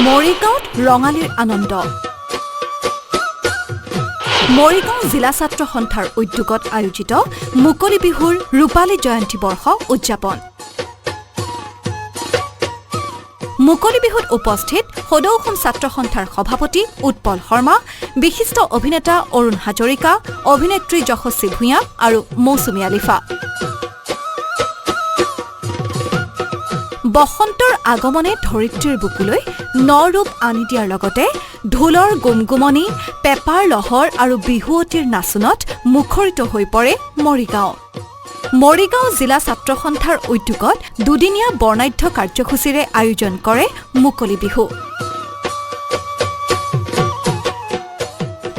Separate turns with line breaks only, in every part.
মৰিগাঁৱত ৰঙালীৰ আনন্দ মৰিগাঁও জিলা ছাত্ৰ সন্থাৰ উদ্যোগত আয়োজিত মুকলি বিহুৰ ৰূপালী জয়ন্তী বৰ্ষ উদযাপন মুকলি বিহুত উপস্থিত সদৌ অসম ছাত্ৰ সন্থাৰ সভাপতি উৎপল শৰ্মা বিশিষ্ট অভিনেতা অৰুণ হাজৰিকা অভিনেত্ৰী যশস্বী ভূঞা আৰু মৌচুমী আলিফা বসন্তৰ আগমনে ধৰিত্ৰীৰ বুকুলৈ নৰূপ আনি দিয়াৰ লগতে ঢোলৰ গুমগুমনি পেপাৰ লহৰ আৰু বিহুৱতীৰ নাচনত মুখৰিত হৈ পৰে মৰিগাঁও জিলা ছাত্ৰ সন্থাৰ উদ্যোগত দুদিনীয়া বৰ্ণাঢ্য কাৰ্যসূচীৰে আয়োজন কৰে মুকলি বিহু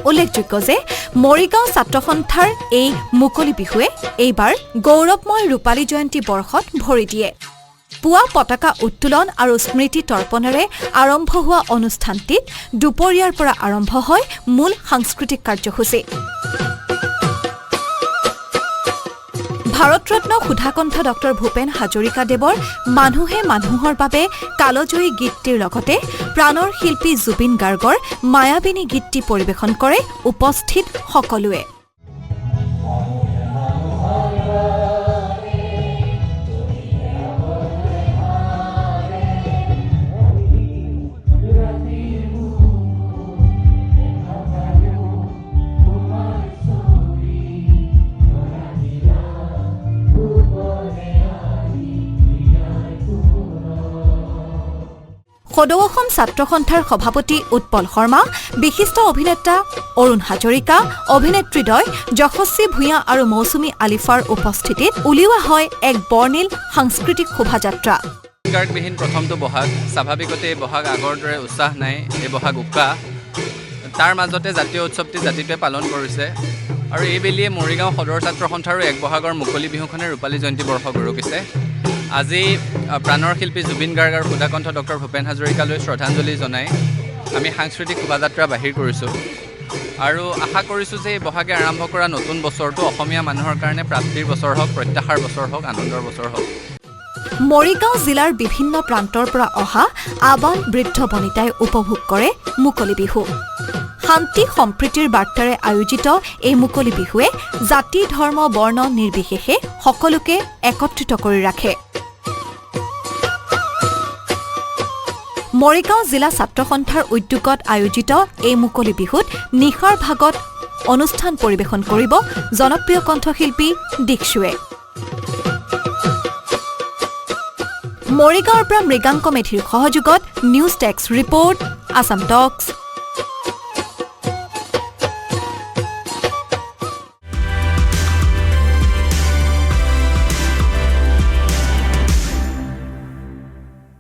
উল্লেখযোগ্য যে মৰিগাঁও ছাত্ৰ সন্থাৰ এই মুকলি বিহুৱে এইবাৰ গৌৰৱময় ৰূপালী জয়ন্তী বৰ্ষত ভৰি দিয়ে পুৱা পতাকা উত্তোলন আৰু স্মৃতি তৰ্পণেৰে আৰম্ভ হোৱা অনুষ্ঠানটিত দুপৰীয়াৰ পৰা আৰম্ভ হয় মূল সাংস্কৃতিক কাৰ্যসূচী ভাৰতৰত্ন সুধাকণ্ঠ ডক্টৰ ভূপেন হাজৰিকাদেৱৰ মানুহে মানুহৰ বাবে কালজয়ী গীতটিৰ লগতে প্ৰাণৰ শিল্পী জুবিন গাৰ্গৰ মায়াবিনী গীতটি পৰিৱেশন কৰে উপস্থিত সকলোৱে সদৌ অসম ছাত্ৰ সন্থাৰ সভাপতি উৎপল শৰ্মা বিশিষ্ট অভিনেতা অৰুণ হাজৰিকা অভিনেত্ৰীদ্বয় যশস্বী ভূঞা আৰু মৌচুমী আলিফাৰ উপস্থিতিত উলিওৱা হয় এক বৰ্ণিল সাংস্কৃতিক শোভাযাত্ৰা
গাৰ্গবিহীন প্ৰথমটো বহাগ স্বাভাৱিকতে এই বহাগ আগৰ দৰে উৎসাহ নাই এই বহাগ উকা তাৰ মাজতে জাতীয় উৎসৱটি জাতিটোৱে পালন কৰিছে আৰু এইবেলিয়ে মৰিগাঁও সদৰ ছাত্ৰ সন্থাৰো এক বহাগৰ মুকলি বিহুখনে ৰূপালী জয়ন্তী বৰ্ষ গৰকিছে আজি প্ৰাণৰ শিল্পী জুবিন গাৰ্গ আৰু সুধাকণ্ঠ ডক্টৰ ভূপেন হাজৰিকালৈ শ্ৰদ্ধাঞ্জলি জনাই আমি সাংস্কৃতিক শোভাযাত্ৰা বাহিৰ কৰিছোঁ আৰু আশা কৰিছোঁ যে এই বহাগে আৰম্ভ কৰা নতুন বছৰটো অসমীয়া মানুহৰ কাৰণে প্ৰাপ্তিৰ বছৰ হওক প্ৰত্যাশাৰ বছৰ হওক আনন্দৰ বছৰ হওক
মৰিগাঁও জিলাৰ বিভিন্ন প্ৰান্তৰ পৰা অহা আবাল বৃদ্ধ বনিতাই উপভোগ কৰে মুকলি বিহু শান্তি সম্প্ৰীতিৰ বাৰ্তাৰে আয়োজিত এই মুকলি বিহুৱে জাতি ধৰ্ম বৰ্ণ নিৰ্বিশেষে সকলোকে একত্ৰিত কৰি ৰাখে মৰিগাঁও জিলা ছাত্ৰ সন্থাৰ উদ্যোগত আয়োজিত এই মুকলি বিহুত নিশাৰ ভাগত অনুষ্ঠান পৰিৱেশন কৰিব জনপ্ৰিয় কণ্ঠশিল্পী দীক্ষুৱে মৰিগাঁৱৰ পৰা মৃগাংক মেধিৰ সহযোগত নিউজ টেক্স ৰিপৰ্ট আছাম টক্স